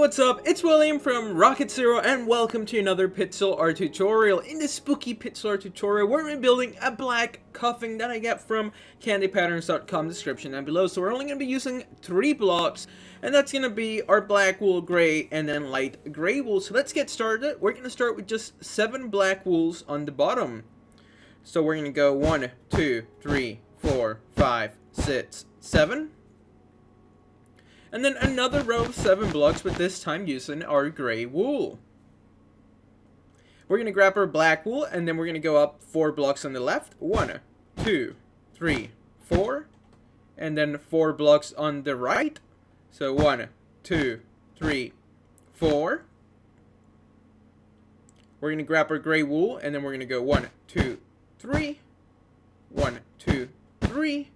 what's up? It's William from Rocket Zero and welcome to another pixel art tutorial. In this spooky pixel art tutorial, we're going to be building a black coffin that I get from candypatterns.com, description down below. So we're only going to be using 3 blocks, and that's going to be our black wool, gray, and then light gray wool. So let's get started. We're going to start with just 7 black wools on the bottom. So we're going to go 1, 2, 3, 4, 5, 6, 7. And then another row of 7 blocks, but this time using our gray wool. We're going to grab our black wool, and then we're going to go up 4 blocks on the left. 1, 2, 3, 4. And then 4 blocks on the right. So 1, 2, 3, 4. We're going to grab our gray wool, and then we're going to go 1, 2, 3. 1, 2, 3.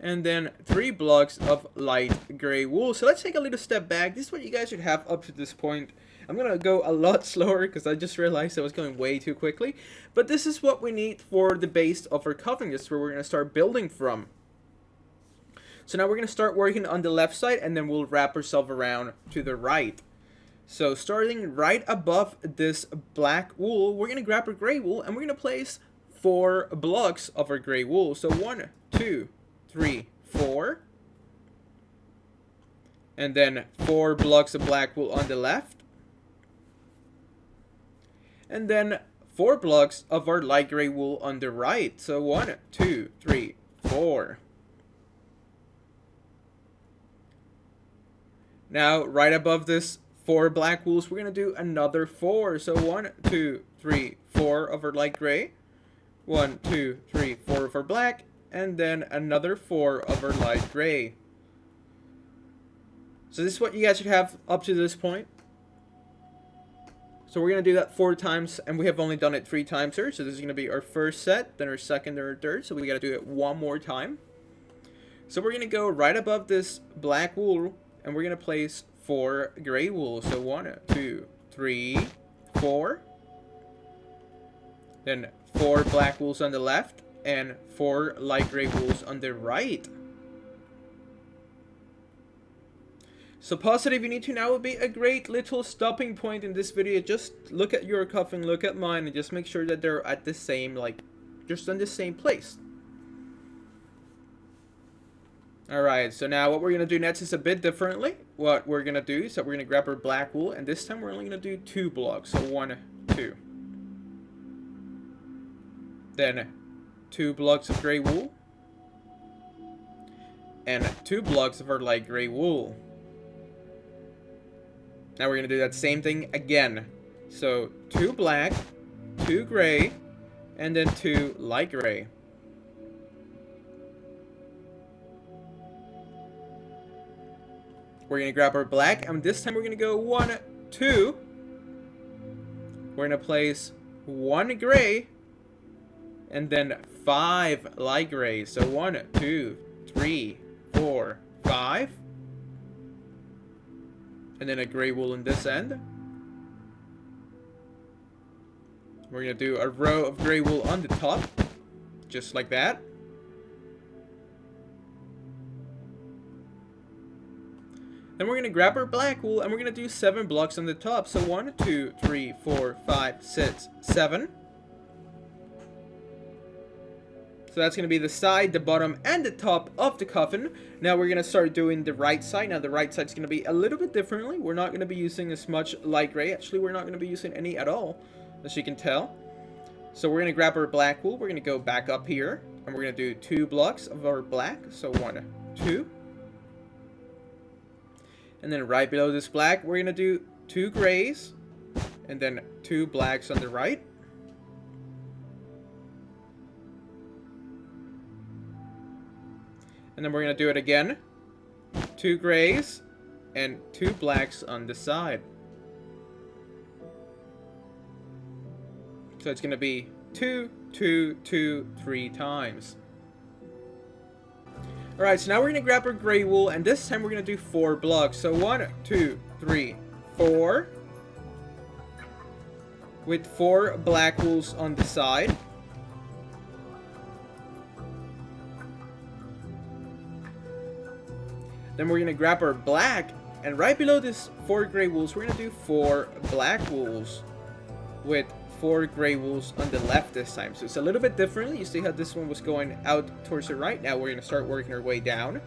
And then 3 blocks of light gray wool. So let's take a little step back. This is what you guys should have up to this point. I'm going to go a lot slower because I just realized I was going way too quickly. But this is what we need for the base of our coffin. This is where we're going to start building from. So now we're going to start working on the left side, and then we'll wrap ourselves around to the right. So starting right above this black wool, we're going to grab our gray wool, and we're going to place 4 blocks of our gray wool. So 1, 2, 3, 4, and then 4 blocks of black wool on the left, and then 4 blocks of our light gray wool on the right. So 1, 2, 3, 4. Now right above this 4 black wools, we're going to do another 4. So 1, 2, 3, 4 of our light gray, 1, 2, 3, 4 of our black, and then another 4 of our light gray. So this is what you guys should have up to this point. So we're going to do that 4 times, and we have only done it 3 times here. So this is going to be our first set, then our second, and our third. So we got to do it 1 more time. So we're going to go right above this black wool, and we're going to place 4 gray wool. So 1, 2, 3, 4. Then 4 black wools on the left, and 4 light gray wools on the right. So positive you need to now would be a great little stopping point in this video. Just look at your coffin, look at mine, and just make sure that they're at the same, just in the same place. Alright, so now what we're going to do next is a bit differently. What we're going to do is that we're going to grab our black wool, and this time we're only going to do 2 blocks. So 1, 2. Then 2 blocks of gray wool, and 2 blocks of our light gray wool. Now we're going to do that same thing again. So 2 black, 2 gray, and then 2 light gray. We're going to grab our black, and this time we're going to go 1, 2. We're going to place 1 gray, and then 5 light gray. So 1, 2, 3, 4, 5. And then a gray wool in this end. We're going to do a row of gray wool on the top. Just like that. Then we're going to grab our black wool, and we're going to do 7 blocks on the top. So 1, 2, 3, 4, 5, 6, 7. So that's going to be the side, the bottom, and the top of the coffin. Now we're going to start doing the right side. Now the right side is going to be a little bit differently. We're not going to be using as much light gray. Actually, we're not going to be using any at all, as you can tell. So we're going to grab our black wool. We're going to go back up here, and we're going to do 2 blocks of our black. So 1, 2. And then right below this black, we're going to do 2 grays, and then 2 blacks on the right. And then we're going to do it again. 2 grays and 2 blacks on the side. So it's going to be 2, 2, 2, 3 times. Alright, so now we're going to grab our gray wool, and this time we're going to do 4 blocks. So 1, 2, 3, 4. With 4 black wools on the side. Then we're going to grab our black, And right below this 4 gray wools, we're gonna do 4 black wools with 4 gray wools on the left this time. So it's a little bit different. You see how this one was going out towards the right. Now we're gonna start working our way down.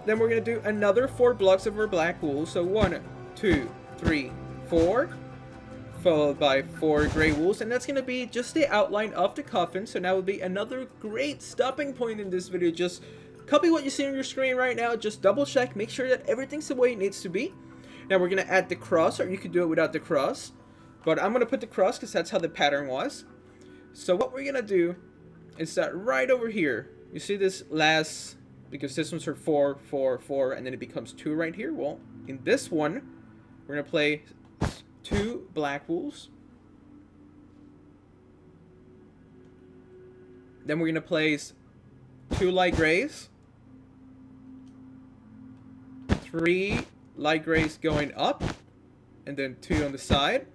Then we're gonna do another 4 blocks of our black wool. So 1, 2, 3, 4, followed by 4 gray wools, and that's gonna be just the outline of the coffin. So now will be another great stopping point in this video. Just copy what you see on your screen right now. Just double check, make sure that everything's the way it needs to be. Now we're gonna add the cross, or you could do it without the cross, but I'm gonna put the cross because that's how the pattern was. So what we're gonna do is that right over here, you see this last, because this one's for 4, 4, 4, and then it becomes 2 right here. Well, in this one, we're gonna play 2 black wools. Then we're gonna place 2 light grays, 3 light grays going up, and then 2 on the side.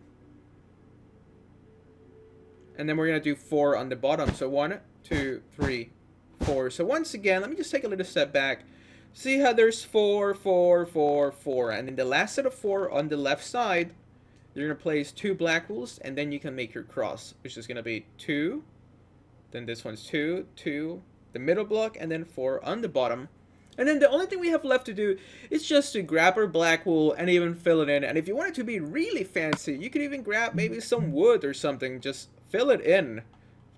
And then we're gonna do 4 on the bottom. So 1, 2, 3, 4. So once again, let me just take a little step back. See how there's 4, 4, 4, 4, and then the last set of 4 on the left side, you're gonna place 2 black wools, and then you can make your cross, which is gonna be 2. Then this one's 2, 2, the middle block, and then 4 on the bottom. And then the only thing we have left to do is just to grab our black wool and even fill it in. And if you want it to be really fancy, you could even grab maybe some wood or something, just fill it in.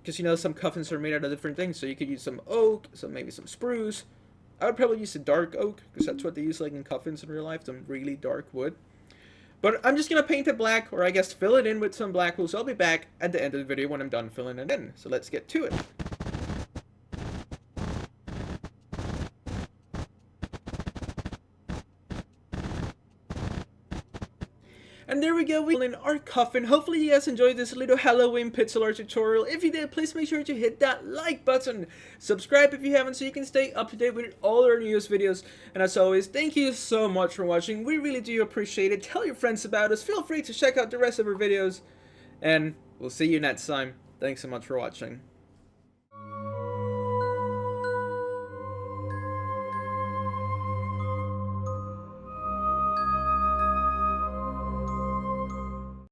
Because you know some coffins are made out of different things, so you could use some oak, maybe some spruce. I would probably use a dark oak, because that's what they use like in coffins in real life, some really dark wood. But I'm just going to paint it black, or I guess fill it in with some black wool, so I'll be back at the end of the video when I'm done filling it in. So let's get to it. And there we go, we in our coffin. Hopefully you guys enjoyed this little Halloween pixel art tutorial. If you did, please make sure to hit that like button. Subscribe if you haven't so you can stay up to date with all our newest videos. And as always, thank you so much for watching. We really do appreciate it. Tell your friends about us. Feel free to check out the rest of our videos. And we'll see you next time. Thanks so much for watching.